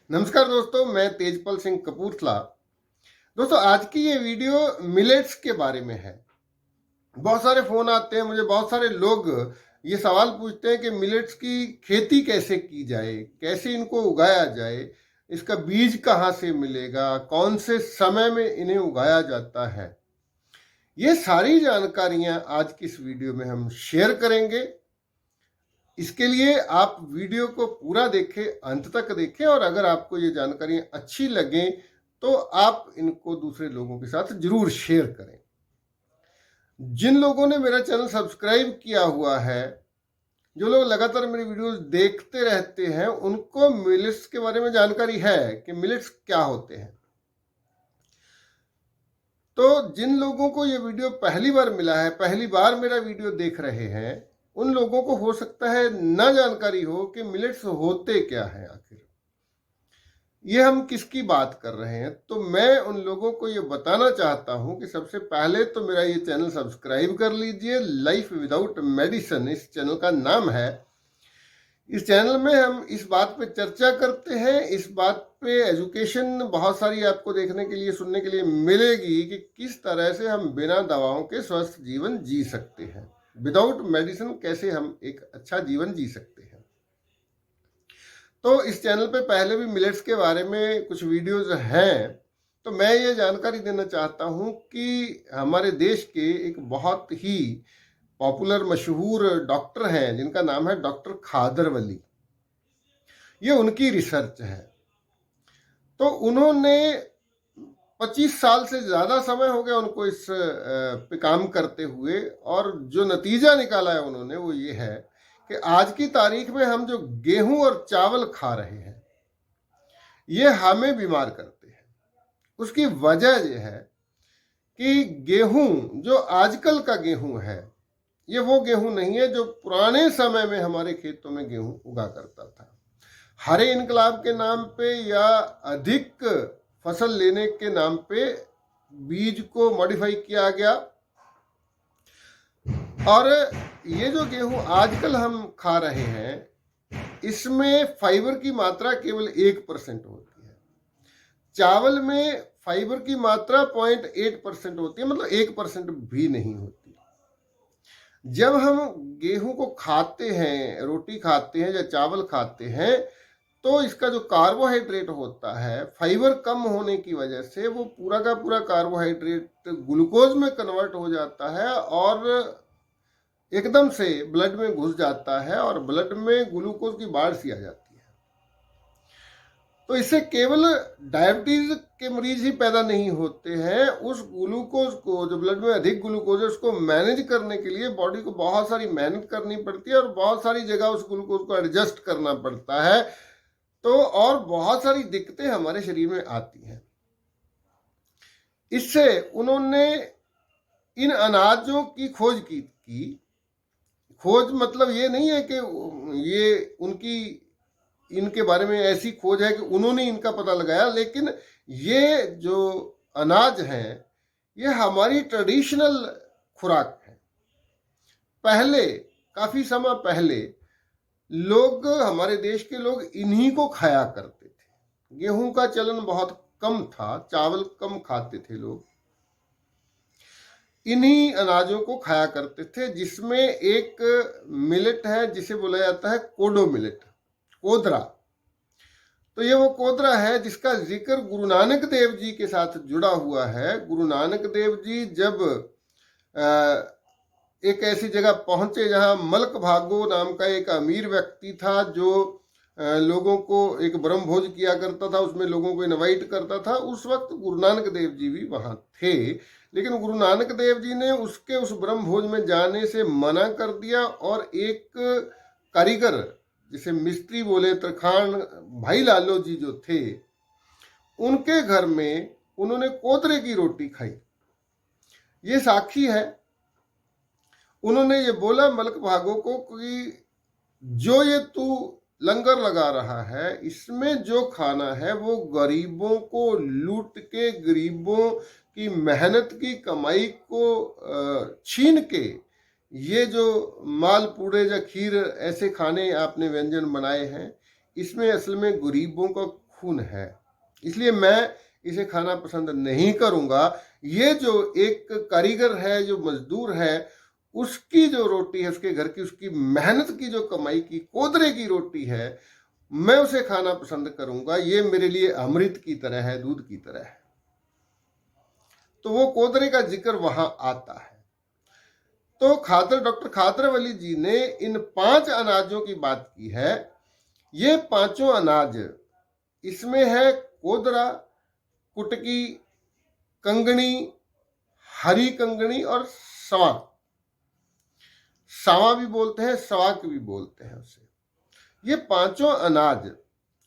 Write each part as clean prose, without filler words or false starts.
नमस्कार दोस्तों, मैं तेजपाल सिंह कपूरथला। दोस्तों, आज की ये वीडियो मिलेट्स के बारे में है। बहुत सारे फोन आते हैं मुझे, बहुत सारे लोग ये सवाल पूछते हैं कि मिलेट्स की खेती कैसे की जाए, कैसे इनको उगाया जाए, इसका बीज कहाँ से मिलेगा, कौन से समय में इन्हें उगाया जाता है। ये सारी जानकारियां आज की इस वीडियो में हम शेयर करेंगे। इसके लिए आप वीडियो को पूरा देखें, अंत तक देखें, और अगर आपको ये जानकारियां अच्छी लगें तो आप इनको दूसरे लोगों के साथ जरूर शेयर करें। जिन लोगों ने मेरा चैनल सब्सक्राइब किया हुआ है, जो लोग लगातार मेरी वीडियोस देखते रहते हैं, उनको मिलेट्स के बारे में जानकारी है कि मिलेट्स क्या होते हैं। तो जिन लोगों को ये वीडियो पहली बार मिला है, पहली बार मेरा वीडियो देख रहे हैं, उन लोगों को हो सकता है ना जानकारी हो कि मिलेट्स होते क्या है, आखिर ये हम किसकी बात कर रहे हैं। तो मैं उन लोगों को ये बताना चाहता हूं कि सबसे पहले तो मेरा ये चैनल सब्सक्राइब कर लीजिए। लाइफ विदाउट मेडिसिन इस चैनल का नाम है। इस चैनल में हम इस बात पे चर्चा करते हैं, इस बात पे एजुकेशन बहुत सारी आपको देखने के लिए, सुनने के लिए मिलेगी कि किस तरह से हम बिना दवाओं के स्वस्थ जीवन जी सकते हैं। विदाउट मेडिसिन कैसे हम एक अच्छा जीवन जी सकते हैं। तो इस चैनल पे पहले भी मिलेट्स के बारे में कुछ वीडियोज हैं। तो मैं ये जानकारी देना चाहता हूँ कि हमारे देश के एक बहुत ही पॉपुलर मशहूर डॉक्टर हैं जिनका नाम है डॉक्टर खादरवली। ये उनकी रिसर्च है। तो उन्होंने 25 साल से ज़्यादा समय हो गया उनको इस पे काम करते हुए, और जो नतीजा निकाला है उन्होंने वो ये है कि आज की तारीख में हम जो गेहूं और चावल खा रहे हैं ये हमें बीमार करते हैं। उसकी वजह यह है कि गेहूं जो आजकल का गेहूं है ये वो गेहूं नहीं है जो पुराने समय में हमारे खेतों में गेहूं उगा करता था। हरे इनकलाब के नाम पे या अधिक फसल लेने के नाम पे बीज को मॉडिफाई किया गया, और ये जो गेहूं आजकल हम खा रहे हैं इसमें फाइबर की मात्रा केवल 1% होती है। चावल में फाइबर की मात्रा 0.8% होती है, मतलब 1% भी नहीं होती। जब हम गेहूं को खाते हैं, रोटी खाते हैं या चावल खाते हैं, तो इसका जो कार्बोहाइड्रेट होता है, फाइबर कम होने की वजह से वो पूरा का पूरा कार्बोहाइड्रेट ग्लूकोज में कन्वर्ट हो जाता है और एकदम से ब्लड में घुस जाता है, और ब्लड में ग्लूकोज की बाढ़ सी आ जाती है। तो इससे केवल डायबिटीज के मरीज ही पैदा नहीं होते हैं। उस ग्लूकोज को, जो ब्लड में अधिक ग्लूकोज है, उसको मैनेज करने के लिए बॉडी को बहुत सारी मेहनत करनी पड़ती है और बहुत सारी जगह उस ग्लूकोज को एडजस्ट करना पड़ता है। तो और बहुत सारी दिक्कतें हमारे शरीर में आती हैं। इससे उन्होंने इन अनाजों की खोज की। खोज मतलब ये नहीं है कि ये उनकी इनके बारे में ऐसी खोज है कि उन्होंने इनका पता लगाया, लेकिन ये जो अनाज हैं ये हमारी ट्रेडिशनल खुराक है। पहले, काफी समय पहले लोग, हमारे देश के लोग इन्हीं को खाया करते थे। गेहूं का चलन बहुत कम था, चावल कम खाते थे लोग, इन्हीं अनाजों को खाया करते थे, जिसमें एक मिलेट है जिसे बोला जाता है कोडो मिलेट, कोदरा। तो ये वो कोदरा है जिसका जिक्र गुरु नानक देव जी के साथ जुड़ा हुआ है। गुरु नानक देव जी जब एक ऐसी जगह पहुंचे जहां मलक भागो नाम का एक अमीर व्यक्ति था, जो लोगों को एक ब्रह्म भोज किया करता था, उसमें लोगों को इनवाइट करता था। उस वक्त गुरु नानक देव जी भी वहां थे, लेकिन गुरु नानक देव जी ने उसके उस ब्रह्म भोज में जाने से मना कर दिया, और एक कारीगर, जिसे मिस्त्री बोले, तरखान भाई लालो जी जो थे, उनके घर में उन्होंने कोदरे की रोटी खाई। ये साक्षी है। उन्होंने ये बोला मलक भागो को कि जो ये तू लंगर लगा रहा है, इसमें जो खाना है वो गरीबों को लूट के, गरीबों की मेहनत की कमाई को छीन के, ये जो माल पूड़े या खीर ऐसे खाने आपने व्यंजन बनाए हैं, इसमें असल में गरीबों का खून है, इसलिए मैं इसे खाना पसंद नहीं करूंगा। ये जो एक कारीगर है, जो मजदूर है, उसकी जो रोटी है, उसके घर की, उसकी मेहनत की जो कमाई की कोदरे की रोटी है, मैं उसे खाना पसंद करूंगा। ये मेरे लिए अमृत की तरह है, दूध की तरह है। तो वो कोदरे का जिक्र वहां आता है। तो डॉक्टर खादरवली जी ने इन 5 अनाजों की बात की है। ये 5 अनाज, इसमें है कोदरा, कुटकी, कंगनी, हरी कंगनी और सवा। सावा भी बोलते हैं, सवाक भी बोलते हैं उसे। ये 5 अनाज,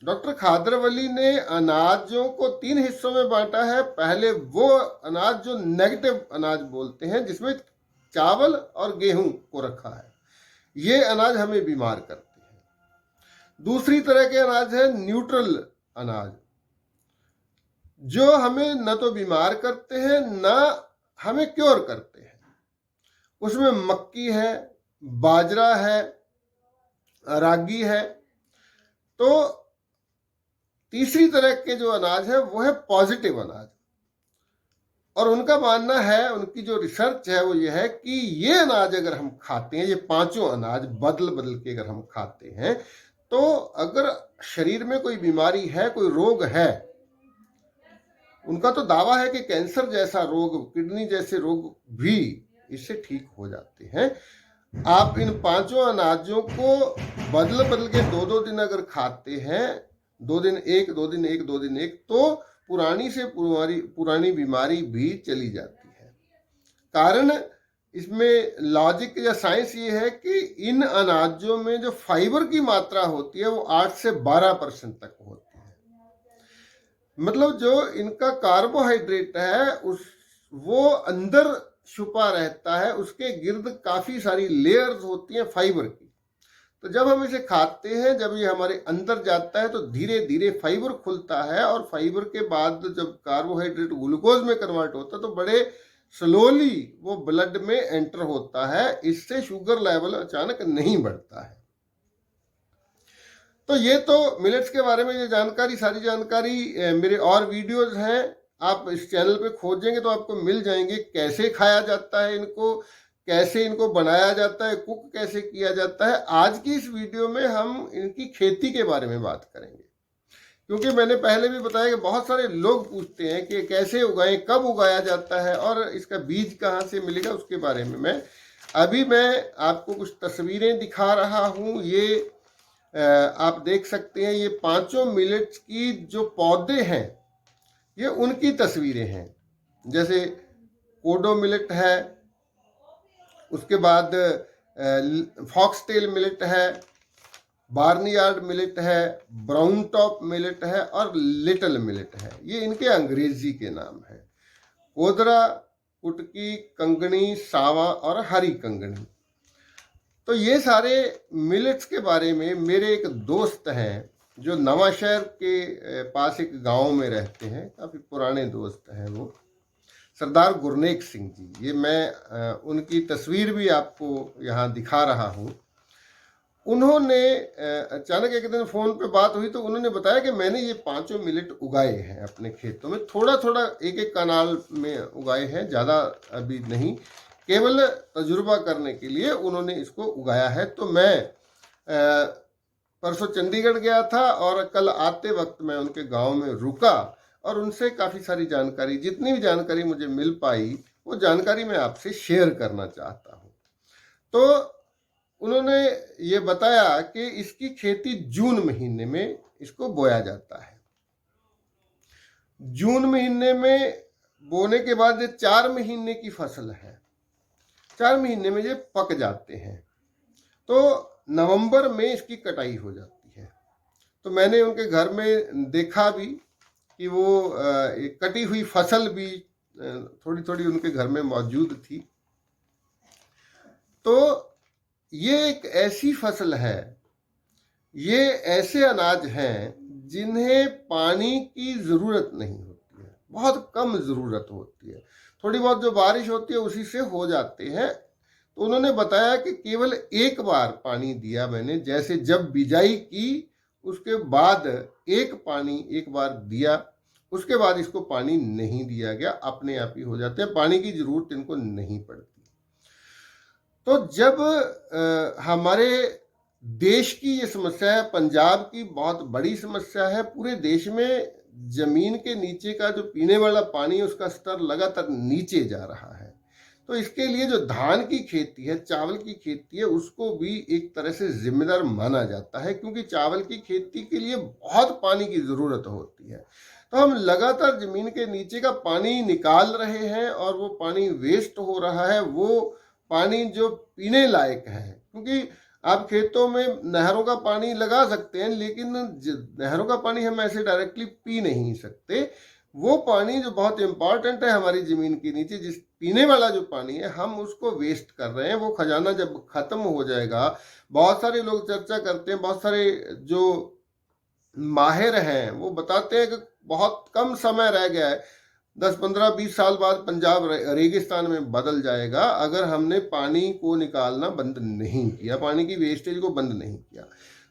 डॉक्टर खादरवली ने अनाजों को 3 हिस्सों में बांटा है। पहले वो अनाज जो नेगेटिव अनाज बोलते हैं, जिसमें चावल और गेहूं को रखा है, ये अनाज हमें बीमार करते हैं। दूसरी तरह के अनाज है न्यूट्रल अनाज, जो हमें न तो बीमार करते हैं न हमें क्योर करते हैं। उसमें मक्की है, बाजरा है, रागी है। तो तीसरी तरह के जो अनाज है वो है पॉजिटिव अनाज, और उनका मानना है, उनकी जो रिसर्च है वो ये है कि ये अनाज अगर हम खाते हैं, ये 5 अनाज बदल बदल के अगर हम खाते हैं, तो अगर शरीर में कोई बीमारी है, कोई रोग है, उनका तो दावा है कि कैंसर जैसा रोग, किडनी जैसे रोग भी इससे ठीक हो जाते हैं। आप इन 5 अनाजों को बदल बदल के 2-2 दिन अगर खाते हैं, 2 दिन एक, 2 दिन एक, 2 दिन एक, तो पुरानी से पुरानी बीमारी भी चली जाती है। कारण इसमें लॉजिक या साइंस ये है कि इन अनाजों में जो फाइबर की मात्रा होती है वो 8 से 12% तक होती है। मतलब जो इनका कार्बोहाइड्रेट है वो अंदर छुपा रहता है, उसके गिर्द काफी सारी लेयर्स होती हैं फाइबर की। तो जब हम इसे खाते हैं, जब ये हमारे अंदर जाता है, तो धीरे धीरे फाइबर खुलता है, और फाइबर के बाद जब कार्बोहाइड्रेट ग्लूकोज में कन्वर्ट होता है, तो बड़े स्लोली वो ब्लड में एंटर होता है। इससे शुगर लेवल अचानक नहीं बढ़ता है। तो ये तो मिलेट्स के बारे में ये जानकारी, सारी जानकारी मेरे और वीडियोज हैं, आप इस चैनल पे खोजेंगे तो आपको मिल जाएंगे। कैसे खाया जाता है इनको, कैसे इनको बनाया जाता है, कुक कैसे किया जाता है। आज की इस वीडियो में हम इनकी खेती के बारे में बात करेंगे, क्योंकि मैंने पहले भी बताया कि बहुत सारे लोग पूछते हैं कि कैसे उगाएं, कब उगाया जाता है और इसका बीज कहाँ से मिलेगा। उसके बारे में मैं आपको कुछ तस्वीरें दिखा रहा हूँ। ये आप देख सकते हैं, ये 5 मिलेट्स की जो पौधे हैं, ये उनकी तस्वीरें हैं। जैसे कोडो मिलेट है, उसके बाद फॉक्सटेल मिलेट है, बार्नयार्ड मिलेट है, ब्राउन टॉप मिलेट है और लिटिल मिलेट है। ये इनके अंग्रेजी के नाम है। कोदरा, कुटकी, कंगनी, सावा और हरी कंगनी। तो ये सारे मिलेट्स के बारे में मेरे एक दोस्त हैं जो नवांशहर के पास एक गांव में रहते हैं, काफ़ी पुराने दोस्त हैं वो, सरदार गुरनेक सिंह जी। ये मैं उनकी तस्वीर भी आपको यहाँ दिखा रहा हूँ। उन्होंने अचानक एक दिन फ़ोन पे बात हुई तो उन्होंने बताया कि मैंने ये 5 मिलेट उगाए हैं अपने खेतों में, थोड़ा थोड़ा एक कनाल में उगाए हैं, ज़्यादा अभी नहीं, केवल तजुर्बा करने के लिए उन्होंने इसको उगाया है। तो मैं परसों चंडीगढ़ गया था और कल आते वक्त मैं उनके गांव में रुका और उनसे काफ़ी सारी जानकारी, जितनी भी जानकारी मुझे मिल पाई, वो जानकारी मैं आपसे शेयर करना चाहता हूँ। तो उन्होंने ये बताया कि इसकी खेती जून महीने में इसको बोया जाता है। जून महीने में बोने के बाद ये 4 महीने की फसल है, 4 महीने में ये पक जाते हैं। तो नवंबर में इसकी कटाई हो जाती है। तो मैंने उनके घर में देखा भी कि वो कटी हुई फसल भी थोड़ी थोड़ी उनके घर में मौजूद थी। तो ये एक ऐसी फसल है, ये ऐसे अनाज हैं जिन्हें पानी की ज़रूरत नहीं होती है, बहुत कम ज़रूरत होती है, थोड़ी बहुत जो बारिश होती है उसी से हो जाते हैं। तो उन्होंने बताया कि केवल एक बार पानी दिया मैंने, जैसे जब बिजाई की उसके बाद एक बार दिया, उसके बाद इसको पानी नहीं दिया गया, अपने आप ही हो जाते हैं, पानी की जरूरत इनको नहीं पड़ती। तो जब हमारे देश की ये समस्या है, पंजाब की बहुत बड़ी समस्या है, पूरे देश में जमीन के नीचे का जो पीने वाला पानी है उसका स्तर लगातार नीचे जा रहा है। तो इसके लिए जो धान की खेती है, चावल की खेती है, उसको भी एक तरह से जिम्मेदार माना जाता है, क्योंकि चावल की खेती के लिए बहुत पानी की जरूरत होती है। तो हम लगातार जमीन के नीचे का पानी निकाल रहे हैं और वो पानी वेस्ट हो रहा है, वो पानी जो पीने लायक है। क्योंकि आप खेतों में नहरों का पानी लगा सकते हैं, लेकिन नहरों का पानी हम ऐसे डायरेक्टली पी नहीं सकते। वो पानी जो बहुत इंपॉर्टेंट है हमारी जमीन के नीचे, जिस पीने वाला जो पानी है, हम उसको वेस्ट कर रहे हैं। वो खजाना जब खत्म हो जाएगा, बहुत सारे लोग चर्चा करते हैं, बहुत सारे जो माहिर हैं वो बताते हैं कि बहुत कम समय रह गया है, 10, 15, 20 साल बाद पंजाब रेगिस्तान में बदल जाएगा अगर हमने पानी को निकालना बंद नहीं किया, पानी की वेस्टेज को बंद नहीं किया।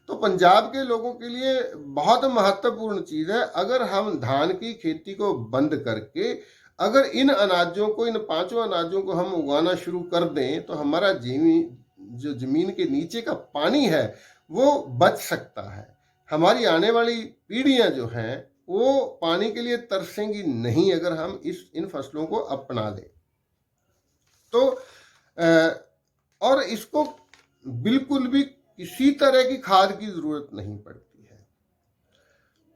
तो पंजाब के लोगों के लिए बहुत महत्वपूर्ण चीज़ है, अगर हम धान की खेती को बंद करके अगर इन अनाजों को, इन 5 अनाजों को हम उगाना शुरू कर दें, तो हमारा जो जमीन के नीचे का पानी है वो बच सकता है। हमारी आने वाली पीढ़ियां जो हैं वो पानी के लिए तरसेंगी नहीं अगर हम इन फसलों को अपना लें। तो और इसको बिल्कुल भी किसी तरह की खाद की जरूरत नहीं पड़ती है।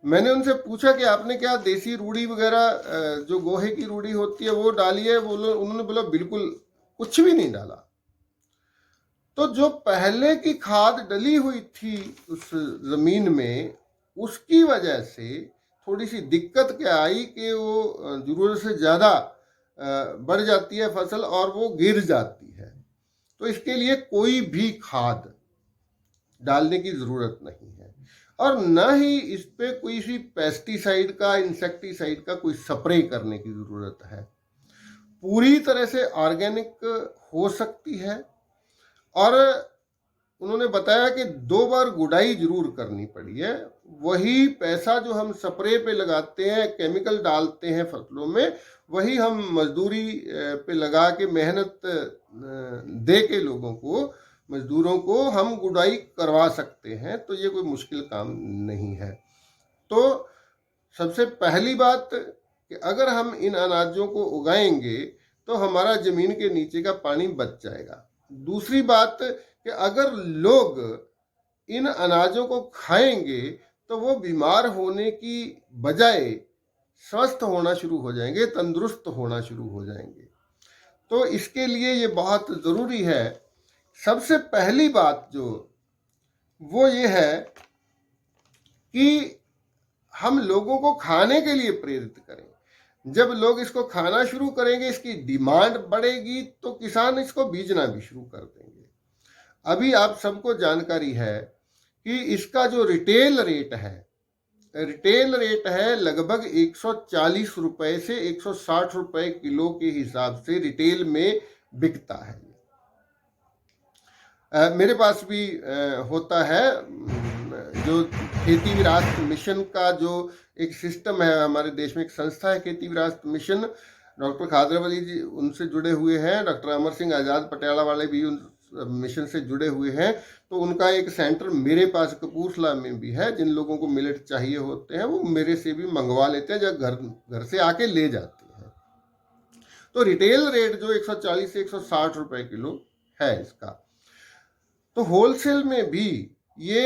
मैंने उनसे पूछा कि आपने क्या देसी रूढ़ी वगैरह जो गोहे की रूढ़ी होती है वो डाली है? उन्होंने बोला बिल्कुल कुछ भी नहीं डाला। तो जो पहले की खाद डली हुई थी उस जमीन में, उसकी वजह से थोड़ी सी दिक्कत क्या आई कि वो जरूरत से ज़्यादा बढ़ जाती है फसल और वो गिर जाती है। तो इसके लिए कोई भी खाद डालने की ज़रूरत नहीं है, और न ही इस पे कोई सी पेस्टिसाइड का, इंसेक्टिसाइड का कोई स्प्रे करने की ज़रूरत है। पूरी तरह से ऑर्गेनिक हो सकती है। और उन्होंने बताया कि 2 बार गुड़ाई जरूर करनी पड़ी है। वही पैसा जो हम स्प्रे पे लगाते हैं, केमिकल डालते हैं फसलों में, वही हम मजदूरी पे लगा के, मेहनत दे के लोगों को, मजदूरों को हम गुड़ाई करवा सकते हैं। तो ये कोई मुश्किल काम नहीं है। तो सबसे पहली बात कि अगर हम इन अनाजों को उगाएंगे तो हमारा जमीन के नीचे का पानी बच जाएगा। दूसरी बात कि अगर लोग इन अनाजों को खाएंगे तो वो बीमार होने की बजाय स्वस्थ होना शुरू हो जाएंगे, तंदुरुस्त होना शुरू हो जाएंगे। तो इसके लिए ये बहुत ज़रूरी है। सबसे पहली बात जो वो ये है कि हम लोगों को खाने के लिए प्रेरित करें। जब लोग इसको खाना शुरू करेंगे, इसकी डिमांड बढ़ेगी, तो किसान इसको बीजना भी शुरू कर देंगे। अभी आप सबको जानकारी है कि इसका जो रिटेल रेट है लगभग 140 रुपए से 160 रुपए किलो के हिसाब से रिटेल में बिकता है। मेरे पास भी होता है, जो खेती विरासत मिशन का जो एक सिस्टम है, हमारे देश में एक संस्था है खेती विरासत मिशन, डॉक्टर खादरवली जी उनसे जुड़े हुए हैं, डॉक्टर अमर सिंह आज़ाद पटियाला वाले भी उन मिशन से जुड़े हुए हैं। तो उनका एक सेंटर मेरे पास कपूरथला में भी है। जिन लोगों को मिलेट चाहिए होते हैं वो मेरे से भी मंगवा लेते हैं, जब घर से आके ले जाते हैं। तो रिटेल रेट जो 140 से 160 रुपए किलो है इसका, तो होलसेल में भी ये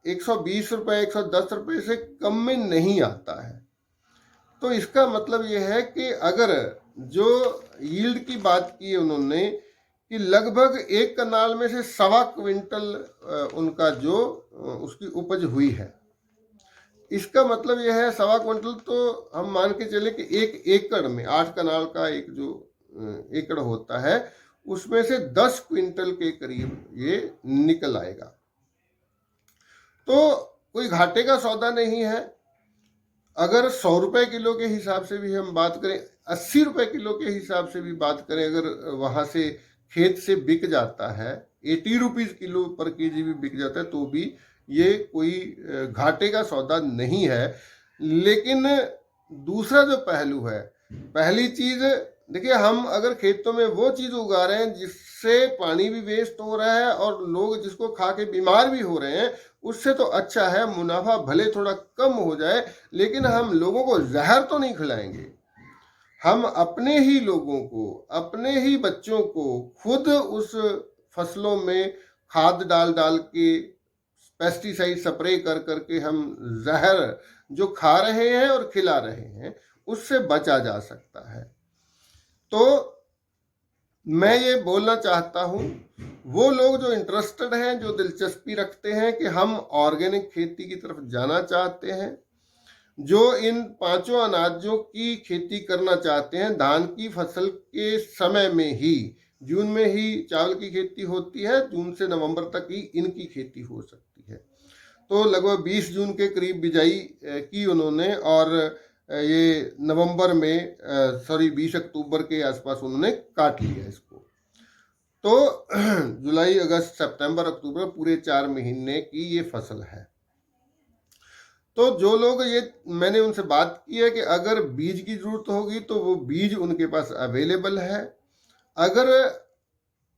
120 रुपए, 110 रुपए से कम में नहीं आता है। तो इसका मतलब ये है कि अगर जो यील्ड की बात की है उन्होंने कि लगभग एक कनाल में से 1.25 क्विंटल उनका जो उसकी उपज हुई है, इसका मतलब यह है 1.25 क्विंटल, तो हम मान के चले कि 1 एकड़ में 8 कनाल का एक जो एकड़ होता है उसमें से 10 क्विंटल के करीब ये निकल आएगा। तो कोई घाटे का सौदा नहीं है। अगर 100 रुपए किलो के हिसाब से भी हम बात करें, 80 रुपए किलो के हिसाब से भी बात करें, अगर वहां से खेत से बिक जाता है, 80 रुपीज किलो पर केजी भी बिक जाता है, तो भी ये कोई घाटे का सौदा नहीं है। लेकिन दूसरा जो पहलू है, पहली चीज देखिए, हम अगर खेतों में वो चीज उगा रहे हैं जिससे पानी भी वेस्ट हो रहा है और लोग जिसको खा के बीमार भी हो रहे हैं, उससे तो अच्छा है मुनाफा भले थोड़ा कम हो जाए, लेकिन हम लोगों को जहर तो नहीं खिलाएंगे। हम अपने ही लोगों को, अपने ही बच्चों को खुद उस फसलों में खाद डाल डाल के, पेस्टिसाइड स्प्रे कर करके हम जहर जो खा रहे हैं और खिला रहे हैं, उससे बचा जा सकता है। तो मैं ये बोलना चाहता हूं, वो लोग जो इंटरेस्टेड हैं, जो दिलचस्पी रखते हैं कि हम ऑर्गेनिक खेती की तरफ जाना चाहते हैं, जो इन पांचों अनाजों की खेती करना चाहते हैं, धान की फसल के समय में ही, जून में ही चावल की खेती होती है, जून से नवंबर तक ही इनकी खेती हो सकती है। तो लगभग 20 जून के करीब बिजाई की उन्होंने, और ये नवंबर में 20 अक्टूबर के आसपास उन्होंने काट लिया इसको। तो जुलाई, अगस्त, सितंबर, अक्टूबर, पूरे 4 महीने की ये फसल है। तो जो लोग, ये मैंने उनसे बात की है कि अगर बीज की जरूरत होगी तो वो बीज उनके पास अवेलेबल है। अगर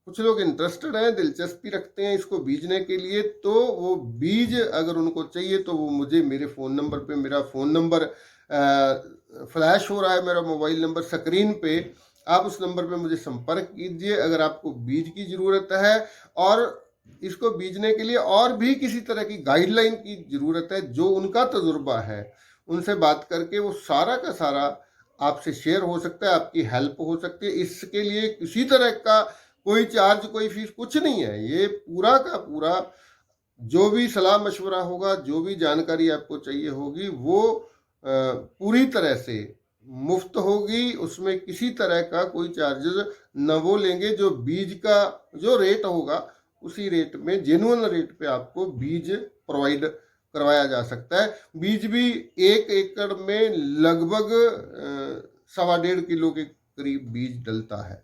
कुछ लोग इंटरेस्टेड हैं, दिलचस्पी रखते हैं इसको बीजने के लिए, तो वो बीज अगर उनको चाहिए तो वो मुझे मेरे फ़ोन नंबर पे, मेरा फ़ोन नंबर फ्लैश हो रहा है, मेरा मोबाइल नंबर स्क्रीन पे, आप उस नंबर पे मुझे संपर्क कीजिए अगर आपको बीज की ज़रूरत है। और इसको बीजने के लिए और भी किसी तरह की गाइडलाइन की ज़रूरत है, जो उनका तजुर्बा है, उनसे बात करके वो सारा का सारा आपसे शेयर हो सकता है, आपकी हेल्प हो सकती है। इसके लिए किसी तरह का कोई चार्ज, कोई फीस कुछ नहीं है। ये पूरा का पूरा जो भी सलाह मशवरा होगा, जो भी जानकारी आपको चाहिए होगी, वो पूरी तरह से मुफ्त होगी। उसमें किसी तरह का कोई चार्जेस न वो लेंगे। जो बीज का जो रेट होगा, उसी रेट में, जेन्युइन रेट पे आपको बीज प्रोवाइड करवाया जा सकता है। बीज भी 1 एकड़ में लगभग 1.25 किलो के करीब बीज डलता है।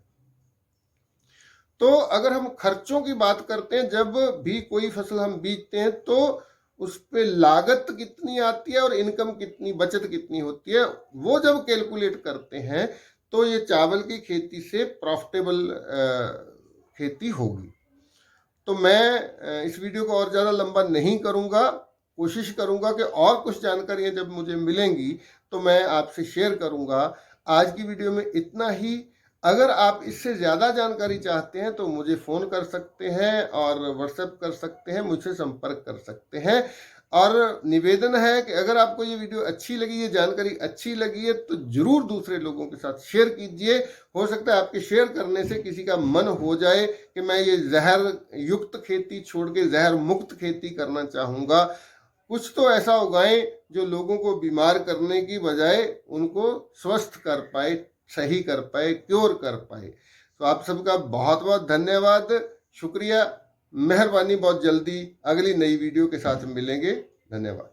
तो अगर हम खर्चों की बात करते हैं, जब भी कोई फसल हम बीजते हैं, तो उस पे लागत कितनी आती है और इनकम कितनी, बचत कितनी होती है, वो जब कैलकुलेट करते हैं तो ये चावल की खेती से प्रॉफिटेबल खेती होगी। तो मैं इस वीडियो को और ज़्यादा लंबा नहीं करूँगा। कोशिश करूँगा कि और कुछ जानकारियाँ जब मुझे मिलेंगी तो मैं आपसे शेयर करूँगा। आज की वीडियो में इतना ही। अगर आप इससे ज़्यादा जानकारी चाहते हैं तो मुझे फ़ोन कर सकते हैं और व्हाट्सएप कर सकते हैं, मुझसे संपर्क कर सकते हैं। और निवेदन है कि अगर आपको ये वीडियो अच्छी लगी, ये जानकारी अच्छी लगी है, तो ज़रूर दूसरे लोगों के साथ शेयर कीजिए। हो सकता है आपके शेयर करने से किसी का मन हो जाए कि मैं ये जहर युक्त खेती छोड़ के जहर मुक्त खेती करना चाहूँगा। कुछ तो ऐसा उगाएं जो लोगों को बीमार करने की बजाय उनको स्वस्थ कर पाए, सही कर पाए, क्योर कर पाए। तो आप सबका बहुत बहुत धन्यवाद, शुक्रिया, मेहरबानी। बहुत जल्दी अगली नई वीडियो के साथ मिलेंगे। धन्यवाद।